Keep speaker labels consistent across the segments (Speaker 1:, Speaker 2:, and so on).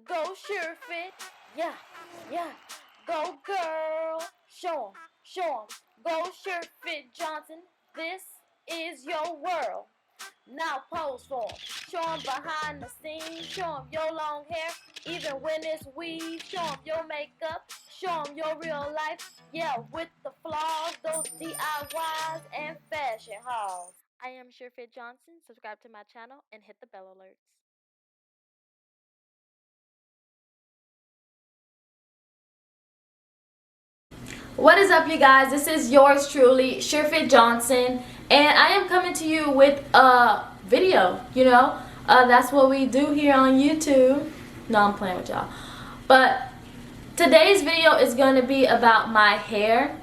Speaker 1: Go sure fit. Yeah, yeah. Go girl. Show 'em, show 'em. Go sure fit Johnson. This is your world. Now pose for 'em. Show 'em behind the scenes. Show 'em your long hair, even when it's weave. Show 'em your makeup. Show 'em your real life. Yeah, with the flaws, those DIYs and fashion hauls. I am SureFit Johnson. Subscribe to my channel and hit the bell alerts. What is up, you guys? This is yours truly, SureFit Johnson, and I am coming to you with a video. That's what we do here on YouTube. No, I'm playing with y'all. But today's video is going to be about my hair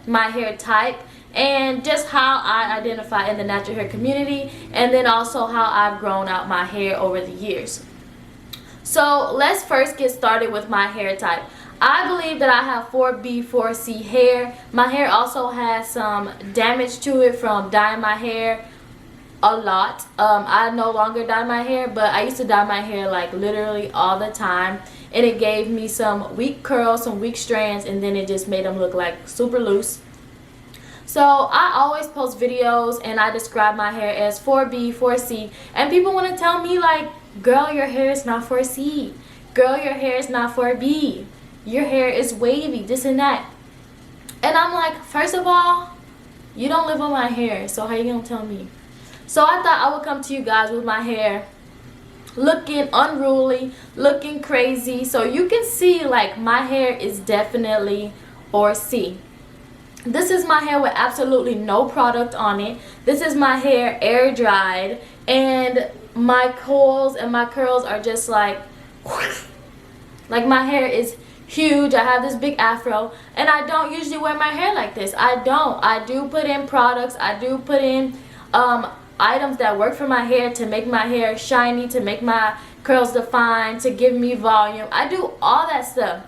Speaker 1: type, and just how I identify in the natural hair community, and then also how I've grown out my hair over the years. So let's first get started with my hair type. I believe that I have 4B, 4C hair. My hair also has some damage to it from dyeing my hair a lot. I no longer dye my hair, but I used to dye my hair like literally all the time, and it gave me some weak curls, some weak strands, and then it just made them look like super loose. So I always post videos and I describe my hair as 4B, 4C, and people want to tell me like, girl, your hair is not 4C. Girl, your hair is not 4B. Your hair is wavy, this and that. And I'm like, first of all, you don't live on my hair, so how you gonna tell me? So I thought I would come to you guys with my hair looking unruly, looking crazy, so you can see like my hair is definitely 4C. This is my hair with absolutely no product on it. This is my hair air dried, and my coils and my curls are just like my hair is huge. I have this big afro, and I don't usually wear my hair like this. I do put in products. I do put in items that work for my hair to make my hair shiny, to make my curls defined, to give me volume. I do all that stuff.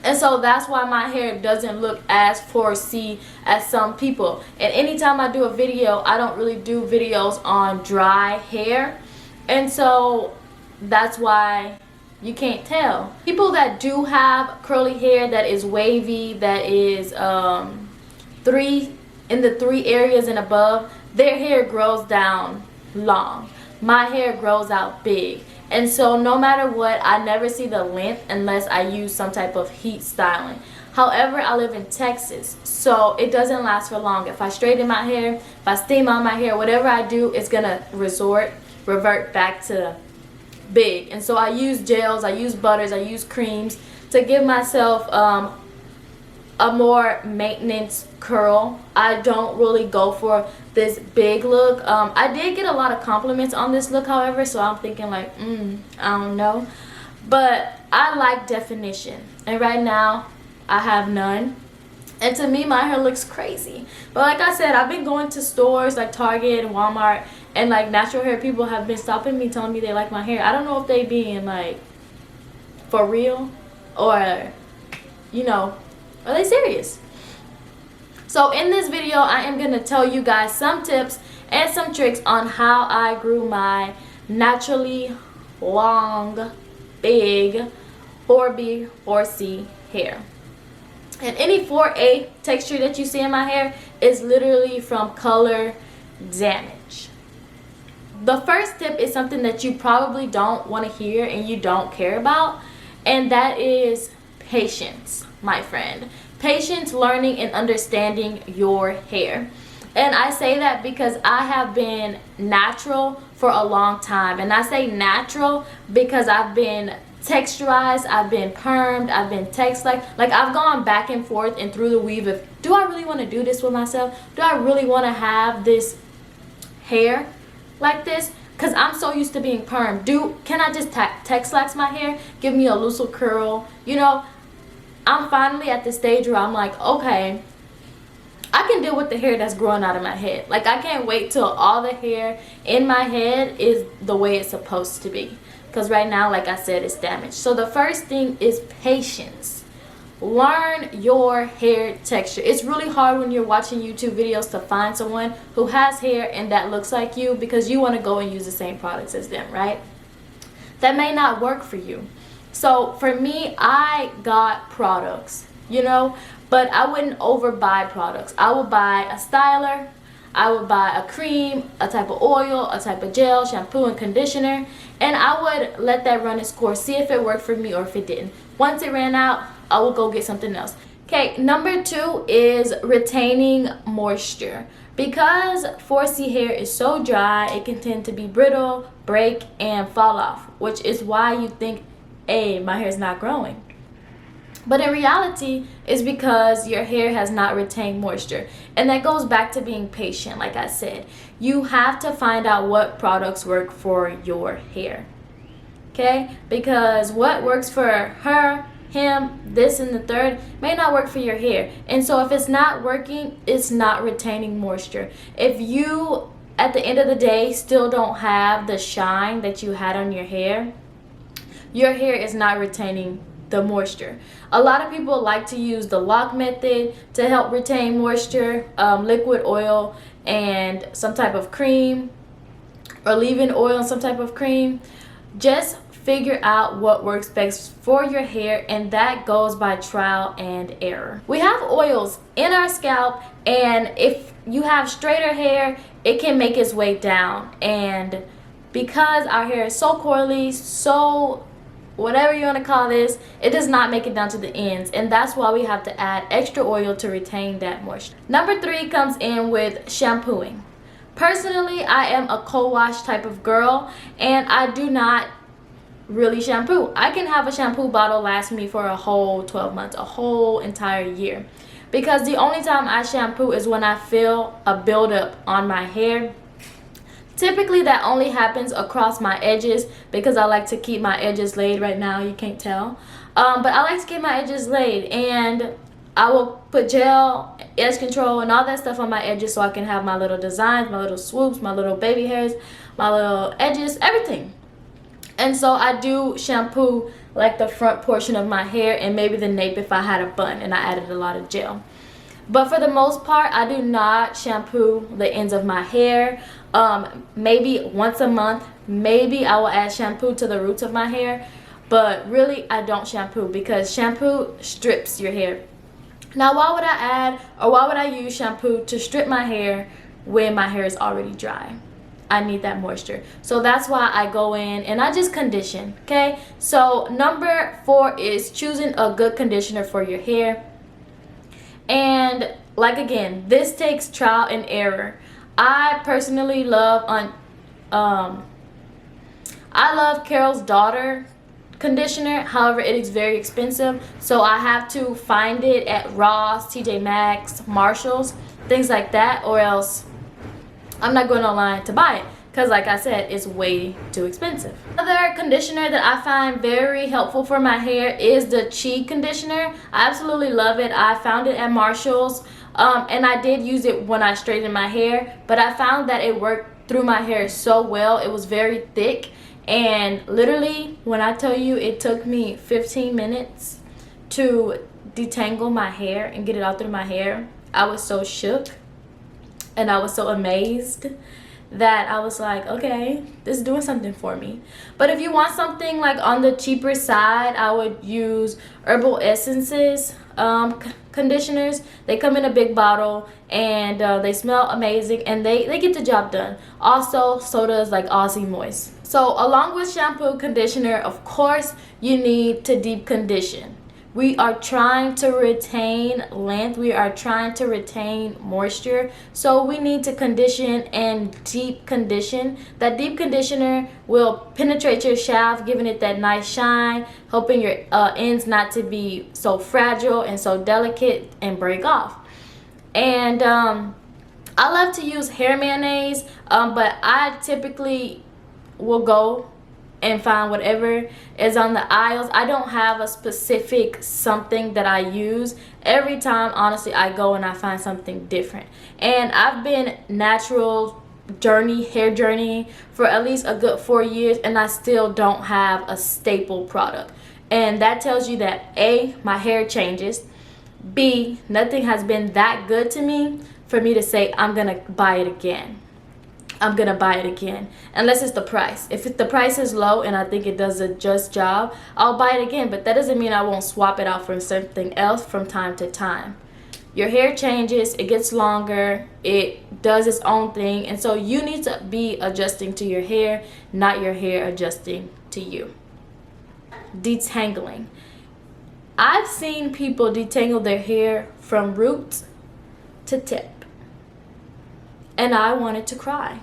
Speaker 1: And so that's why my hair doesn't look as 4C as some people. And anytime I do a video, I don't really do videos on dry hair. And so that's why you can't tell. People that do have curly hair that is wavy, that is in the 3 areas and above, their hair grows down long. My hair grows out big. And so no matter what, I never see the length unless I use some type of heat styling. However, I live in Texas, so it doesn't last for long. If I straighten my hair, if I steam out my hair, whatever I do, it's gonna revert back to big. And so I use gels, I use butters, I use creams to give myself a more maintenance curl. I don't really go for this big look. I did get a lot of compliments on this look, however, so I'm thinking like, I don't know. But I like definition, and right now I have none. And to me, my hair looks crazy. But like I said, I've been going to stores like Target and Walmart, and like natural hair people have been stopping me, telling me they like my hair. I don't know if they being like for real, or are they serious? So in this video, I am going to tell you guys some tips and some tricks on how I grew my naturally long, big 4B, 4C hair. And any 4A texture that you see in my hair is literally from color damage. The first tip is something that you probably don't want to hear and you don't care about, and that is patience, my friend. Patience, learning, and understanding your hair. And I say that because I have been natural for a long time. And I say natural because I've been texturized, I've been permed, I've been like I've gone back and forth and through the weave of, do I really want to do this with myself? Do I really want to have this hair like this? Because I'm so used to being permed. Can I just texlax my hair? Give me a looser curl? I'm finally at the stage where I'm like, okay, I can deal with the hair that's growing out of my head. Like, I can't wait till all the hair in my head is the way it's supposed to be. Because right now, like I said, it's damaged. So the first thing is patience. Learn your hair texture. It's really hard when you're watching YouTube videos to find someone who has hair and that looks like you, because you want to go and use the same products as them, right? That may not work for you. So for me, I got products, you know, but I wouldn't overbuy products. I would buy a styler, I would buy a cream, a type of oil, a type of gel, shampoo, and conditioner, and I would let that run its course, see if it worked for me or if it didn't. Once it ran out, I would go get something else. Okay, number 2 is retaining moisture. Because 4C hair is so dry, it can tend to be brittle, break, and fall off, which is why you think, hey, my hair is not growing. But in reality, it's because your hair has not retained moisture. And that goes back to being patient, like I said. You have to find out what products work for your hair. Okay? Because what works for her, him, this and the third may not work for your hair. And so if it's not working, it's not retaining moisture. If you, at the end of the day, still don't have the shine that you had on your hair is not retaining the moisture. A lot of people like to use the lock method to help retain moisture, liquid oil and some type of cream, or leave-in oil and some type of cream. Just figure out what works best for your hair, and that goes by trial and error. We have oils in our scalp, and if you have straighter hair, it can make its way down. And because our hair is so coily, so whatever you want to call this, it does not make it down to the ends, and that's why we have to add extra oil to retain that moisture. Number 3 comes in with shampooing. Personally, I am a co-wash type of girl, and I do not really shampoo. I can have a shampoo bottle last me for a whole 12 months, a whole entire year, because the only time I shampoo is when I feel a buildup on my hair. Typically that only happens across my edges, because I like to keep my edges laid. Right now you can't tell, but I like to keep my edges laid, and I will put gel, edge control, and all that stuff on my edges so I can have my little designs, my little swoops, my little baby hairs, my little edges, everything. And so I do shampoo like the front portion of my hair and maybe the nape if I had a bun and I added a lot of gel. But for the most part, I do not shampoo the ends of my hair. Maybe once a month, maybe I will add shampoo to the roots of my hair. But really, I don't shampoo, because shampoo strips your hair. Now, why would I add, or why would I use shampoo to strip my hair when my hair is already dry? I need that moisture. So that's why I go in and I just condition, okay? So number 4 is choosing a good conditioner for your hair. And like, again, this takes trial and error. I personally love I love Carol's Daughter conditioner. However, it is very expensive, so I have to find it at Ross, TJ Maxx, Marshalls, things like that, or else I'm not going online to buy it, because like I said, it's way too expensive. Another conditioner that I find very helpful for my hair is the Chi conditioner. I absolutely love it. I found it at Marshall's, and I did use it when I straightened my hair, but I found that it worked through my hair so well. It was very thick, and literally, when I tell you, it took me 15 minutes to detangle my hair and get it out through my hair. I was so shook and I was so amazed that I was like, okay, this is doing something for me. But if you want something like on the cheaper side, I would use Herbal Essences conditioners. They come in a big bottle, and they smell amazing, and they get the job done. Also, so does like Aussie Moist. So along with shampoo, conditioner, of course, you need to deep condition. We are trying to retain length. We are trying to retain moisture. So we need to condition and deep condition. That deep conditioner will penetrate your shaft, giving it that nice shine, helping your ends not to be so fragile and so delicate and break off. And I love to use hair mayonnaise, but I typically will go and find whatever is on the aisles. I don't have a specific something that I use. Every time, honestly, I go and I find something different. And I've been hair journey for at least a good 4 years, and I still don't have a staple product. And that tells you that A, my hair changes, B, nothing has been that good to me for me to say I'm gonna buy it again. I'm gonna buy it again, unless it's the price. If the price is low and I think it does a just job, I'll buy it again, but that doesn't mean I won't swap it out for something else from time to time. Your hair changes, it gets longer, it does its own thing, and so you need to be adjusting to your hair, not your hair adjusting to you. Detangling. I've seen people detangle their hair from roots to tip, and I wanted to cry.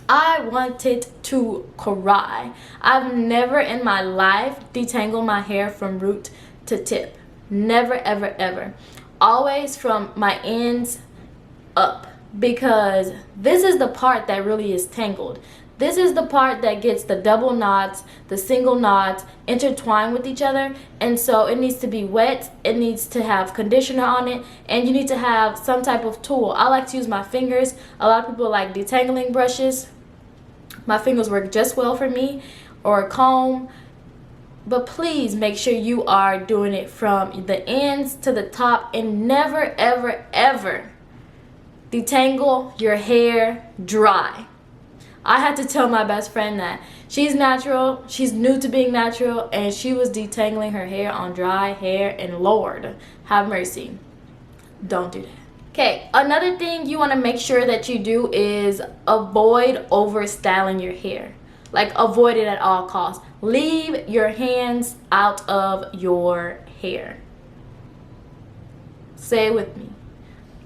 Speaker 1: I wanted to cry. I've never in my life detangled my hair from root to tip. Never, ever, ever. Always from my ends up, because this is the part that really is tangled. This is the part that gets the double knots, the single knots intertwined with each other, and so it needs to be wet, it needs to have conditioner on it, and you need to have some type of tool. I like to use my fingers. A lot of people like detangling brushes. My fingers work just well for me, or a comb. But please make sure you are doing it from the ends to the top, and never, ever, ever detangle your hair dry. I had to tell my best friend that. She's natural, she's new to being natural, and she was detangling her hair on dry hair, and Lord have mercy, don't do that. Okay, another thing you want to make sure that you do is avoid over styling your hair. Like, avoid it at all costs. Leave your hands out of your hair. Say it with me.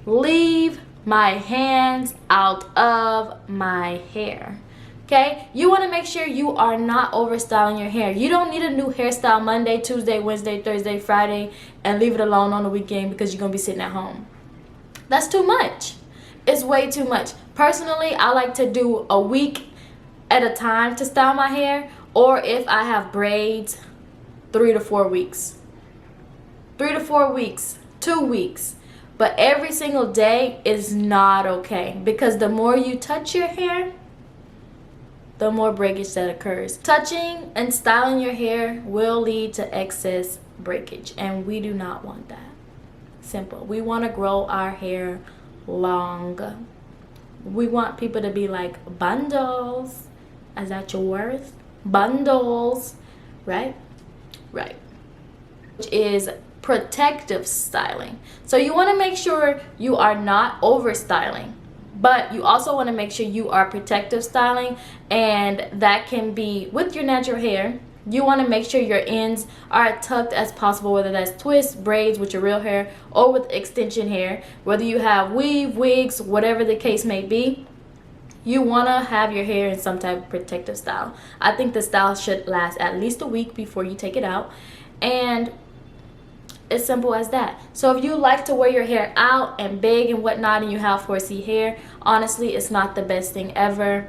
Speaker 1: Leave my hands out of my hair. Okay? You want to make sure you are not overstyling your hair. You don't need a new hairstyle Monday, Tuesday, Wednesday, Thursday, Friday, and leave it alone on the weekend because you're going to be sitting at home. That's too much. It's way too much. Personally, I like to do a week at a time to style my hair, or if I have braids, 3 to 4 weeks. 3 to 4 weeks, 2 weeks. But every single day is not okay, because the more you touch your hair, the more breakage that occurs. Touching and styling your hair will lead to excess breakage, and we do not want that. Simple. We want to grow our hair long. We want people to be like, bundles. Is that your worth? Bundles. Right? Right. Which is protective styling. So you want to make sure you are not over styling, but you also want to make sure you are protective styling, and that can be with your natural hair. You want to make sure your ends are tucked as possible, whether that's twists, braids with your real hair, or with extension hair, whether you have weave, wigs, whatever the case may be. You want to have your hair in some type of protective style. I think the style should last at least a week before you take it out, and it's simple as that. So if you like to wear your hair out and big and whatnot, and you have 4C hair, honestly, it's not the best thing ever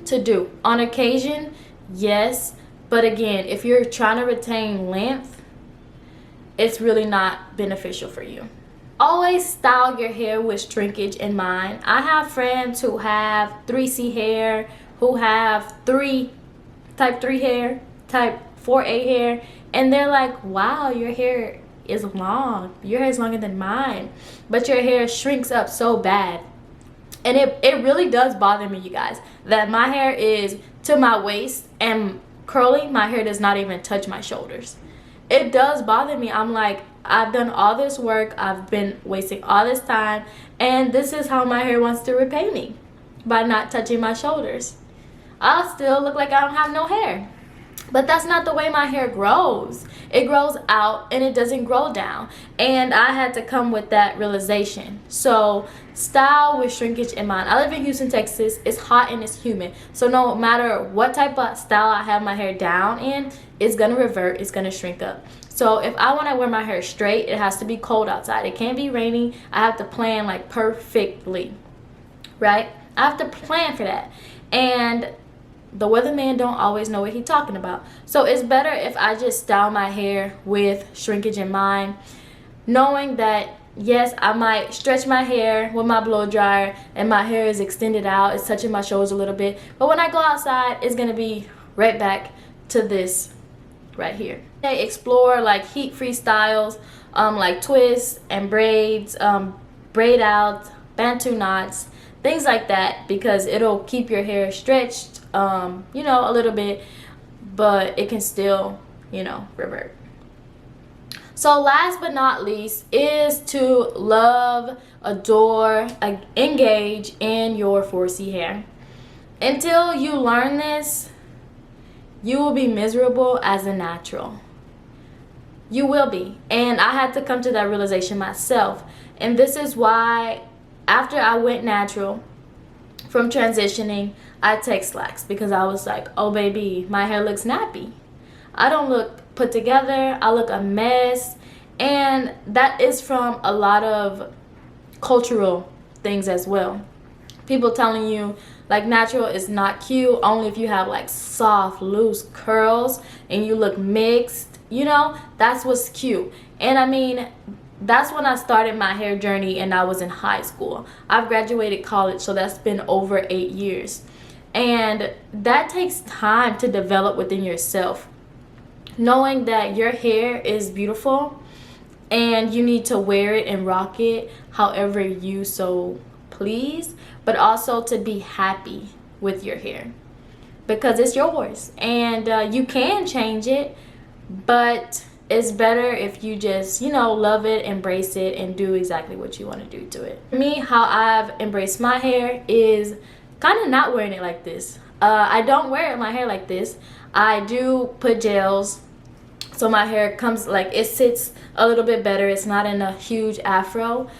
Speaker 1: to do. On occasion, yes, but again, if you're trying to retain length, it's really not beneficial for you. Always style your hair with shrinkage in mind. I have friends who have 3C hair, who have type 3 hair, type 4A hair, and they're like, wow, your hair is long. Your hair is longer than mine, but your hair shrinks up so bad. And it really does bother me, you guys, that my hair is to my waist and curly. My hair does not even touch my shoulders. It does bother me. I'm like, I've done all this work, I've been wasting all this time, and this is how my hair wants to repay me, by not touching my shoulders. I'll still look like I don't have no hair. But that's not the way my hair grows. It grows out and it doesn't grow down. And I had to come with that realization. So style with shrinkage in mind. I live in Houston, Texas. It's hot and it's humid. So no matter what type of style I have my hair down in, it's going to revert. It's going to shrink up. So if I want to wear my hair straight, it has to be cold outside. It can't be raining. I have to plan like perfectly. Right? I have to plan for that. And the weatherman don't always know what he's talking about. So it's better if I just style my hair with shrinkage in mind, knowing that yes, I might stretch my hair with my blow dryer and my hair is extended out, it's touching my shoulders a little bit, but when I go outside, it's gonna be right back to this right here. They explore like heat-free styles, like twists and braids, braid out, bantu knots, things like that, because it'll keep your hair stretched, you know, a little bit, but it can still, you know, revert. So last but not least is to love, adore, engage in your 4C hair. Until you learn this, you will be miserable as a natural. You will be. And I had to come to that realization myself. And this is why after I went natural from transitioning, I take slacks, because I was like, oh baby, my hair looks nappy. I don't look put together. I look a mess. And that is from a lot of cultural things as well. People telling you like natural is not cute, only if you have like soft, loose curls and you look mixed, you know, that's what's cute. And I mean, that's when I started my hair journey, and I was in high school. I've graduated college, so that's been over 8 years. And that takes time to develop within yourself, knowing that your hair is beautiful and you need to wear it and rock it however you so please, but also to be happy with your hair, because it's yours and you can change it, but it's better if you just, you know, love it, embrace it, and do exactly what you want to do to it. For me, how I've embraced my hair is kind of not wearing it like this. I don't wear my hair like this. I do put gels, so my hair comes like, it sits a little bit better. It's not in a huge afro.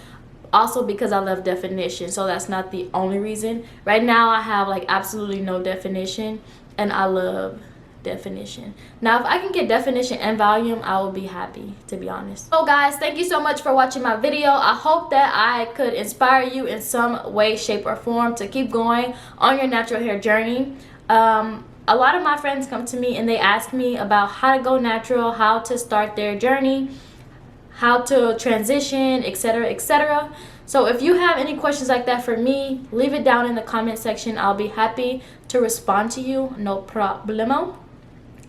Speaker 1: Also because I love definition, so that's not the only reason. Right now I have like absolutely no definition, and I love definition. Now if I can get definition and volume, I will be happy, to be honest. So guys, thank you so much for watching my video. I hope that I could inspire you in some way, shape, or form to keep going on your natural hair journey. A lot of my friends come to me and they ask me about how to go natural, how to start their journey, how to transition, etc., etc. So if you have any questions like that for me, leave it down in the comment section. I'll be happy to respond to you, no problemo.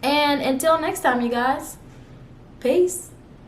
Speaker 1: And until next time, you guys, peace.